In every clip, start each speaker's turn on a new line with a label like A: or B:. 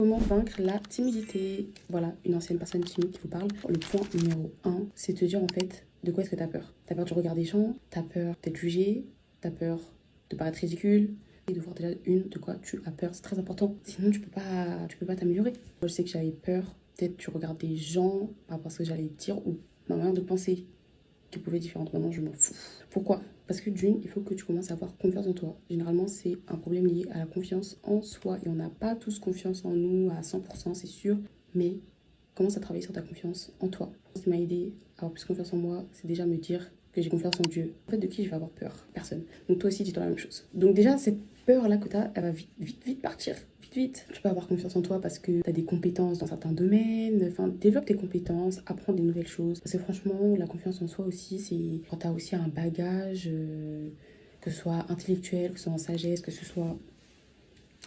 A: Comment vaincre la timidité? Voilà, une ancienne personne timide qui vous parle. Le point numéro un, c'est te dire en fait de quoi est-ce que tu as peur. Tu as peur du regard des gens, tu as peur d'être jugé, tu as peur de paraître ridicule, et de voir déjà de quoi tu as peur. C'est très important. Sinon, tu peux pas t'améliorer. Moi, je sais que j'avais peur peut-être du regard des gens par rapport à ce que j'allais dire ou ma manière de penser qui pouvait être différente. Maintenant, je m'en fous. Pourquoi? Parce que d'une, il faut que tu commences à avoir confiance en toi. Généralement, c'est un problème lié à la confiance en soi. Et on n'a pas tous confiance en nous à 100%, c'est sûr. Mais commence à travailler sur ta confiance en toi. Ce qui m'a aidé à avoir plus confiance en moi, c'est déjà me dire que j'ai confiance en Dieu. En fait, de qui je vais avoir peur? Personne. Donc toi aussi, dis-toi la même chose. Donc déjà, cette peur-là que tu as, elle va vite, vite, vite partir. Vite, vite. Tu peux avoir confiance en toi parce que tu as des compétences dans certains domaines. Enfin, développe tes compétences, apprends des nouvelles choses. Parce que franchement, la confiance en soi aussi, c'est quand tu as aussi un bagage, que ce soit intellectuel, que ce soit en sagesse, que ce soit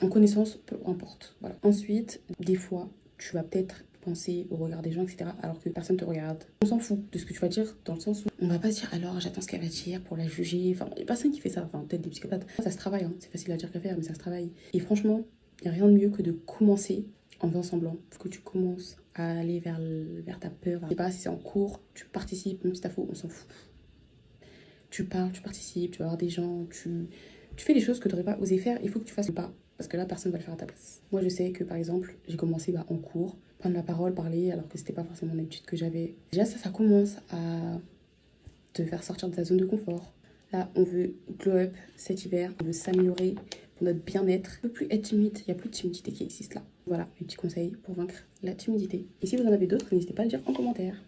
A: en connaissance, peu importe. Voilà. Ensuite, des fois, tu vas peut-être penser au regard des gens, etc. alors que personne te regarde. On s'en fout de ce que tu vas dire dans le sens où on va pas se dire alors j'attends ce qu'elle va dire pour la juger. Enfin, il n'y a personne qui fait ça. Enfin, peut-être des psychopathes. Ça se travaille, hein. C'est facile à dire qu'à faire, mais ça se travaille. Et franchement, il n'y a rien de mieux que de commencer en faisant semblant. Il faut que tu commences à aller vers ta peur. Je sais pas si c'est en cours, tu participes, même si t'as faux, on s'en fout. Tu parles, tu participes, tu vas voir des gens, tu fais des choses que tu n'aurais pas osé faire. Il faut que tu fasses le pas. Parce que là, personne ne va le faire à ta place. Moi, je sais que par exemple, j'ai commencé en cours, prendre la parole, parler, alors que c'était pas forcément l'habitude que j'avais. Déjà, ça commence à te faire sortir de ta zone de confort. Là, on veut glow up cet hiver, on veut s'améliorer pour notre bien-être. On ne peut plus être timide, il n'y a plus de timidité qui existe là. Voilà, mes petits conseils pour vaincre la timidité. Et si vous en avez d'autres, n'hésitez pas à le dire en commentaire.